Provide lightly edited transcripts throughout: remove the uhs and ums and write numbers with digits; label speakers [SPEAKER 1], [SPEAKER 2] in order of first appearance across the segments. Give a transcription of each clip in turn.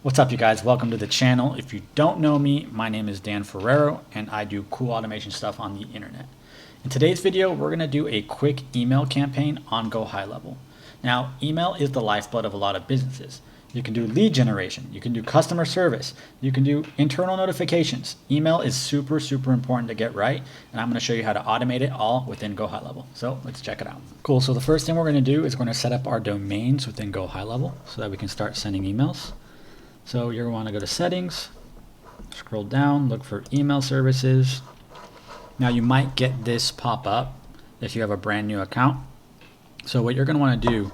[SPEAKER 1] What's up, you guys? Welcome to the channel. If you don't know me, my name is Dan Ferrero and I do cool automation stuff on the internet. In today's video, we're going to do a quick email campaign on GoHighLevel. Now, email is the lifeblood of a lot of businesses. You can do lead generation, you can do customer service, you can do internal notifications. Email is super important to get right, and I'm going to show you how to automate it all within GoHighLevel. So let's check it out. Cool, so the first thing we're going to do is we're going to set up our domains within GoHighLevel so that we can start sending emails. So you're going to want to go to settings, scroll down, look for email services. Now you might get this pop up if you have a brand new account. So what you're going to want to do,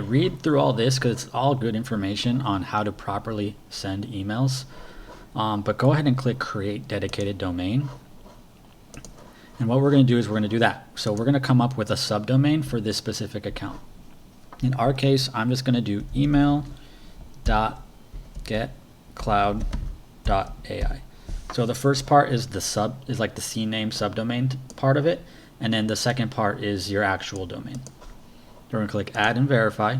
[SPEAKER 1] read through all this because it's all good information on how to properly send emails. But go ahead and click create dedicated domain. And what we're going to do is we're going to do that. So we're going to come up with a subdomain for this specific account. In our case, I'm just going to do email.getcloud.ai. So the first part is the like the CNAME subdomain part of it, and then the second part is your actual domain. We're going to click add and verify.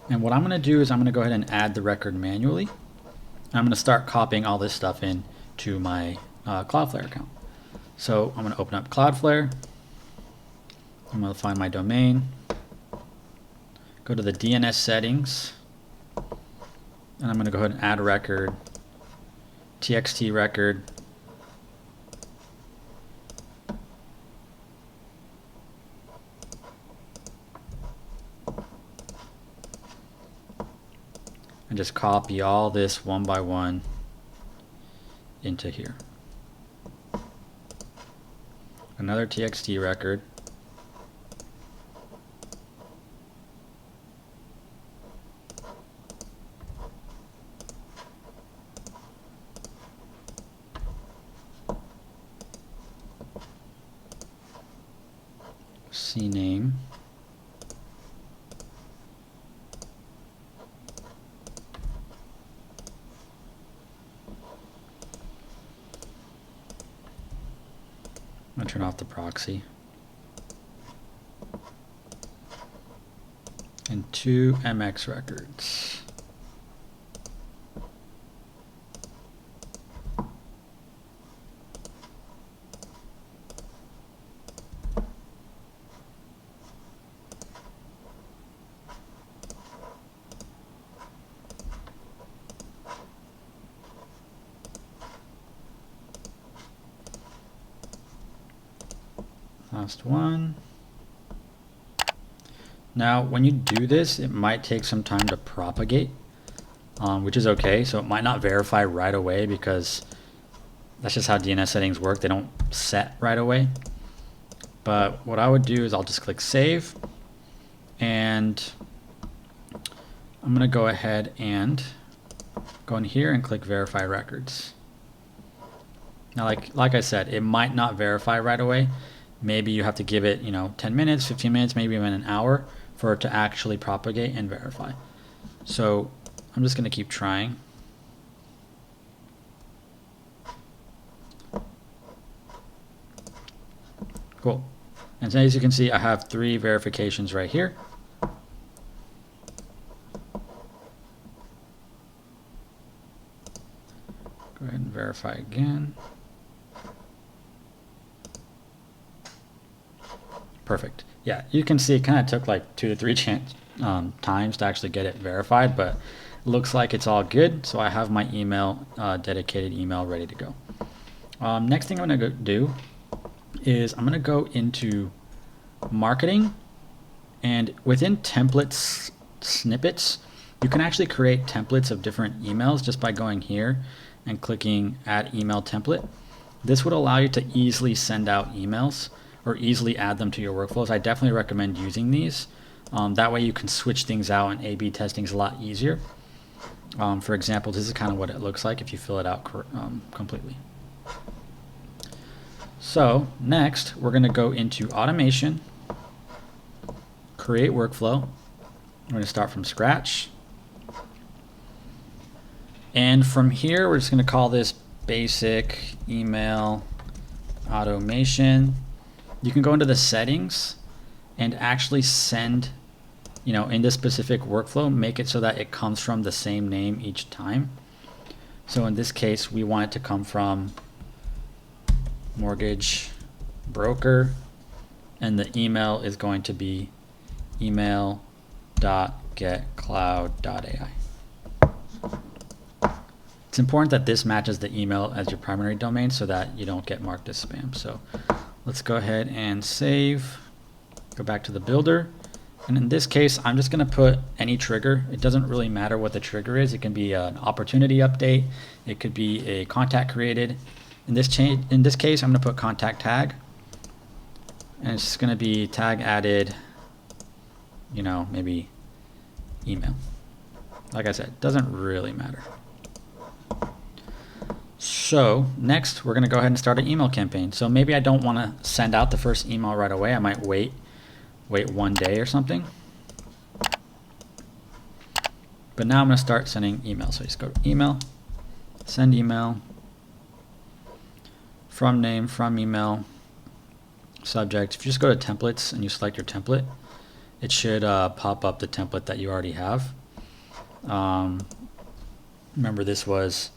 [SPEAKER 1] And what I'm going to do is I'm going to go ahead and add the record manually. I'm going to start copying all this stuff in to my Cloudflare account. So I'm going to open up Cloudflare. I'm going to find my domain, go to the DNS settings, and I'm going to go ahead and add a record, txt record, and just copy all this one by one into here. Another txt record. CNAME. I'm going to turn off the proxy. And 2 MX records. Last one. Now, when you do this, it might take some time to propagate, which is okay. So it might not verify right away because that's just how DNS settings work. They don't set right away. But what I would do is I'll just click save, and I'm going to go ahead and go in here and click verify records. Now, like I said, it might not verify right away. Maybe you have to give it, 10 minutes, 15 minutes, maybe even an hour for it to actually propagate and verify. So I'm just going to keep trying. Cool. And so as you can see, I have 3 verifications right here. Go ahead and verify again. Perfect. Yeah, you can see it kind of took like 2 to 3 times to actually get it verified, but it looks like it's all good. So I have my email, dedicated email ready to go. Next thing I'm going to do is I'm going to go into marketing, and within templates snippets, you can actually create templates of different emails just by going here and clicking add email template. This would allow you to easily send out emails or easily add them to your workflows. I definitely recommend using these. That way you can switch things out, and A/B testing is a lot easier. For example, this is kind of what it looks like if you fill it out completely. So next, we're going to go into automation, create workflow. We're going to start from scratch. And from here, we're just going to call this basic email automation. You can go into the settings and actually send, in this specific workflow, make it so that it comes from the same name each time. So in this case, we want it to come from mortgage broker, and the email is going to be email.getcloud.ai. It's important that this matches the email as your primary domain so that you don't get marked as spam. So let's go ahead and save, go back to the builder. And in this case, I'm just going to put any trigger. It doesn't really matter what the trigger is. It can be an opportunity update. It could be a contact created. In this case, I'm going to put contact tag. And it's going to be tag added, maybe email. Like I said, it doesn't really matter. So next, we're going to go ahead and start an email campaign. So maybe I don't want to send out the first email right away. I might wait 1 day or something. But now I'm going to start sending emails. So just go to email, send email, from name, from email, subject. If you just go to templates and you select your template, it should pop up the template that you already have. Remember, this was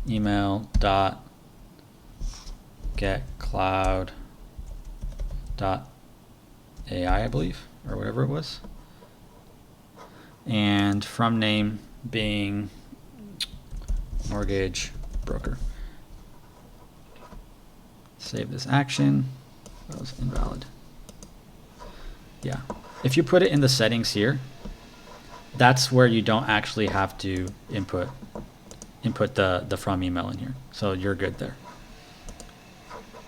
[SPEAKER 1] email.getcloud.ai, I believe, or whatever it was. And from name being mortgage broker. Save this action. That was invalid. Yeah. If you put it in the settings here, that's where you don't actually have to input the from email in here. So you're good there.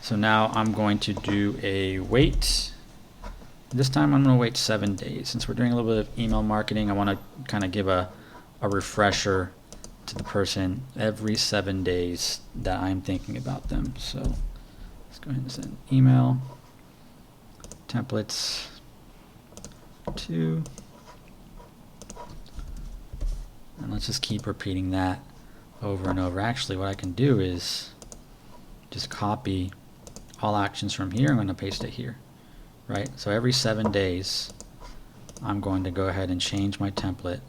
[SPEAKER 1] So now I'm going to do a wait. This time I'm going to wait 7 days. Since we're doing a little bit of email marketing, I want to kind of give a refresher to the person every 7 days that I'm thinking about them. So let's go ahead and send email templates to, and let's just keep repeating that over and over. Actually, what I can do is just copy all actions from here. I'm going to paste it here, right? So every 7 days, I'm going to go ahead and change my template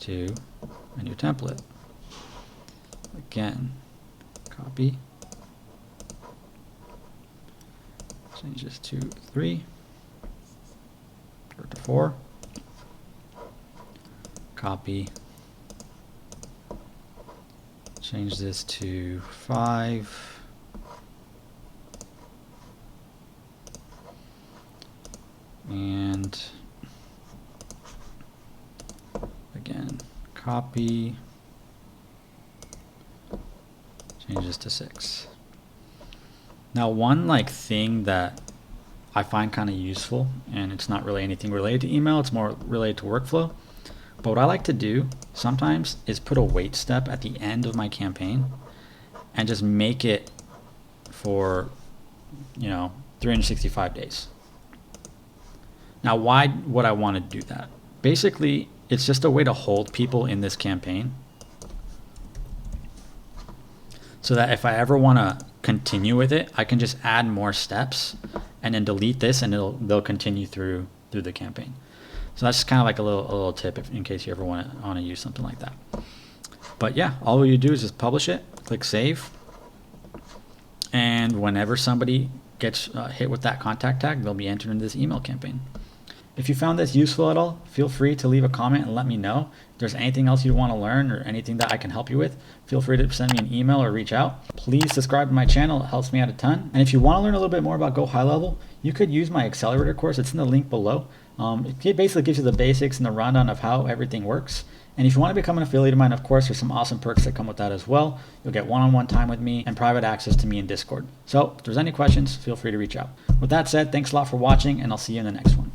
[SPEAKER 1] to a new template. Again, copy, change this to 3, or to 4, copy, change this to 5, and again, copy, change this to 6. Now, one thing that I find kind of useful, and it's not really anything related to email, it's more related to workflow. But what I like to do sometimes is put a wait step at the end of my campaign and just make it for, 365 days. Now, why would I want to do that? Basically, it's just a way to hold people in this campaign so that if I ever want to continue with it, I can just add more steps and then delete this, and they'll continue through the campaign. So that's kind of like a little tip in case you ever want to use something like that. But yeah, all you do is just publish it, click save, and whenever somebody gets hit with that contact tag, they'll be entered into this email campaign. If you found this useful at all, feel free to leave a comment and let me know. If there's anything else you want to learn or anything that I can help you with, feel free to send me an email or reach out. Please subscribe to my channel. It helps me out a ton. And if you want to learn a little bit more about GoHighLevel, you could use my accelerator course. It's in the link below. It basically gives you the basics and the rundown of how everything works. And if you want to become an affiliate of mine, of course, there's some awesome perks that come with that as well. You'll get one-on-one time with me and private access to me in Discord. So if there's any questions, feel free to reach out. With that said, thanks a lot for watching, and I'll see you in the next one.